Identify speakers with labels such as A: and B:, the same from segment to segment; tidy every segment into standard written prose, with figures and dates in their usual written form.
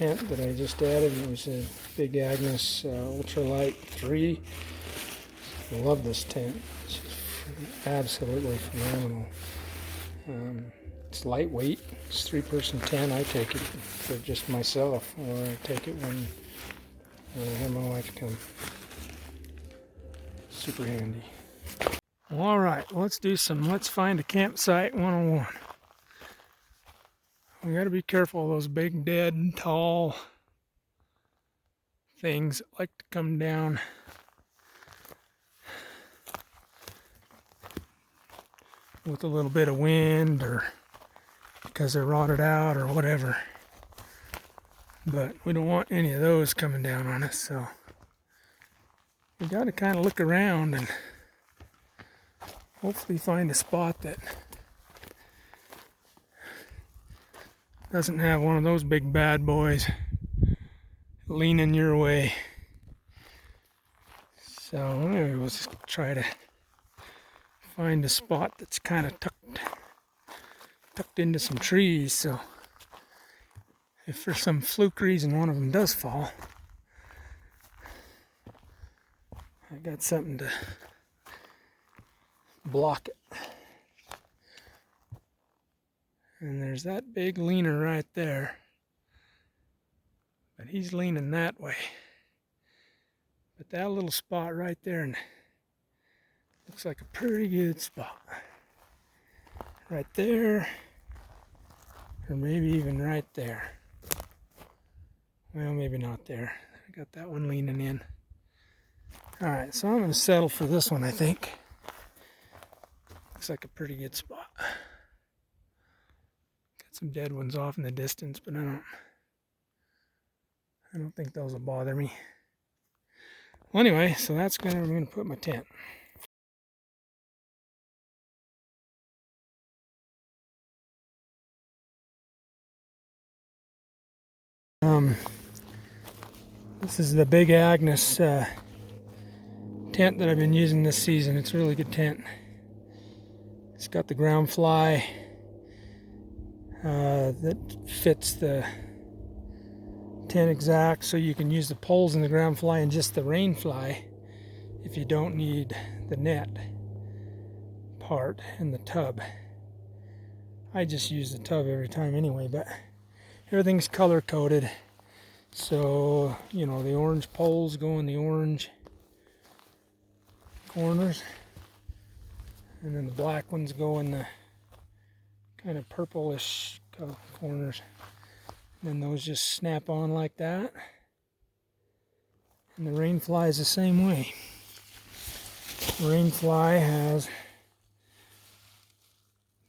A: tent that I just added. It was a Big Agnes Ultralight 3. I love this tent. It's absolutely phenomenal. It's lightweight. It's a 3-person tent. I take it for just myself, or I take it when I have my wife come. Super handy. Alright, let's find a campsite 101. We gotta be careful of those big, dead, tall things that like to come down with a little bit of wind, or because they're rotted out or whatever. But we don't want any of those coming down on us, so we got to kind of look around and hopefully find a spot that doesn't have one of those big bad boys leaning your way. So maybe we'll just try to find a spot that's kind of tucked into some trees, so if for some fluke reason one of them does fall, I got something to block it. And there's that big leaner right there, but he's leaning that way. But that little spot right there looks like a pretty good spot. Right there, or maybe even right there. Well, maybe not there. I got that one leaning in. Alright, so I'm going to settle for this one, I think. Looks like a pretty good spot. Got some dead ones off in the distance, but I don't think those will bother me. Well, anyway, so that's where I'm going to put my tent. This is the Big Agnes tent that I've been using this season. It's a really good tent. It's got the ground fly that fits the tent exact, so you can use the poles in the ground fly and just the rain fly if you don't need the net part in the tub. I just use the tub every time anyway, but everything's color coded. So, you know, the orange poles go in the orange corners, and then the black ones go in the kind of purplish corners. And then those just snap on like that. And the rain fly is the same way. The rain fly has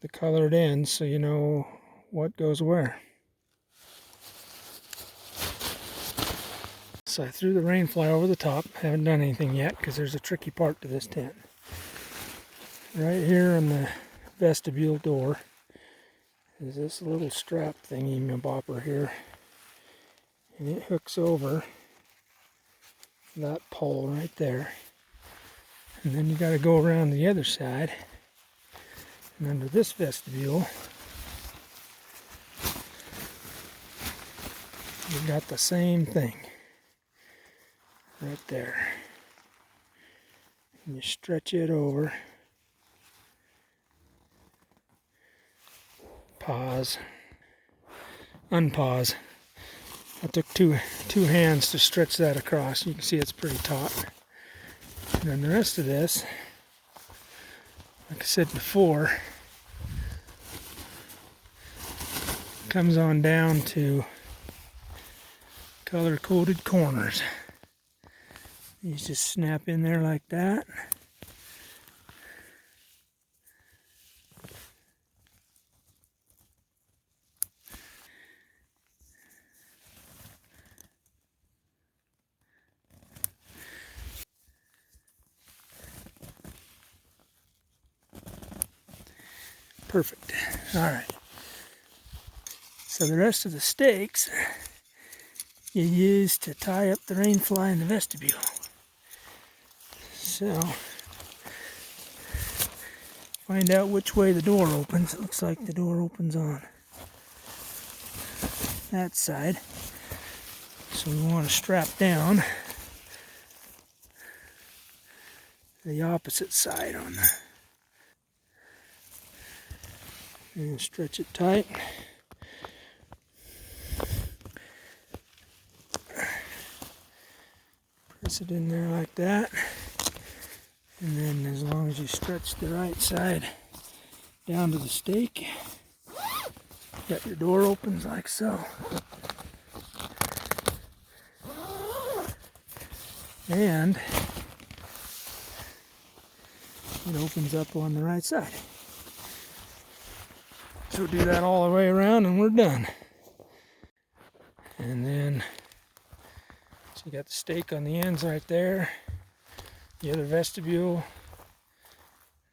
A: the colored ends, so you know what goes where. So I threw the rain fly over the top. Haven't done anything yet because there's a tricky part to this tent. Right here on the vestibule door is this little strap thingy, bopper here. And it hooks over that pole right there. And then you got to go around the other side. And under this vestibule, you got the same thing. Right there. And you stretch it over. Pause. Unpause. I took two hands to stretch that across. You can see it's pretty taut. And then the rest of this, like I said before, comes on down to color-coded corners. You just snap in there like that. Perfect. All right. So the rest of the stakes you use to tie up the rain fly in the vestibule. So, find out which way the door opens. It looks like the door opens on that side. So we want to strap down the opposite side on the, and stretch it tight. Press it in there like that. And then as long as you stretch the right side down to the stake, got your door opens like so. And it opens up on the right side. So do that all the way around and we're done. And then, so you got the stake on the ends right there, the other vestibule,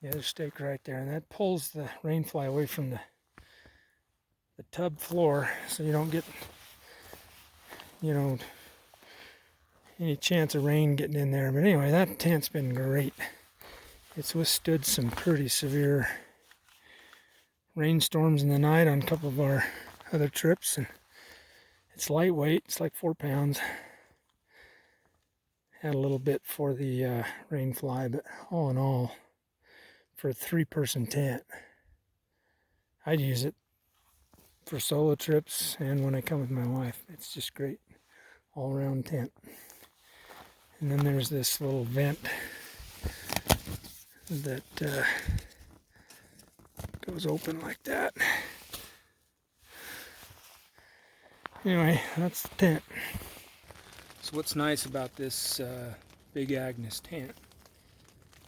A: the other stake right there, and that pulls the rainfly away from the tub floor so you don't get, any chance of rain getting in there. But anyway, that tent's been great. It's withstood some pretty severe rainstorms in the night on a couple of our other trips, and it's lightweight. It's like 4 pounds. Had a little bit for the rainfly, but all in all, for a 3-person tent, I'd use it for solo trips and when I come with my wife. It's just great all-around tent. And then there's this little vent that goes open like that. Anyway, that's the tent. So what's nice about this Big Agnes tent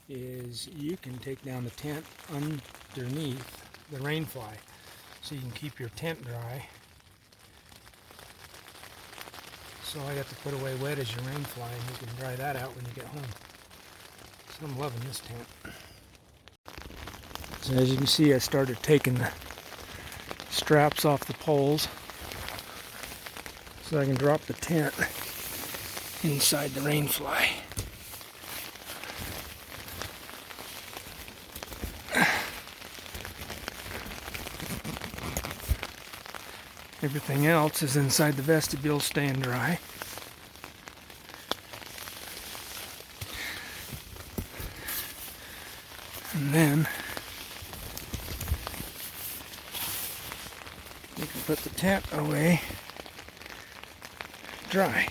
A: is you can take down the tent underneath the rainfly so you can keep your tent dry. So all you have to put away wet is your rainfly, and you can dry that out when you get home. So I'm loving this tent. So as you can see, I started taking the straps off the poles so I can drop the tent inside the rainfly. Everything else is inside the vestibule staying dry. And then you can put the tent away dry.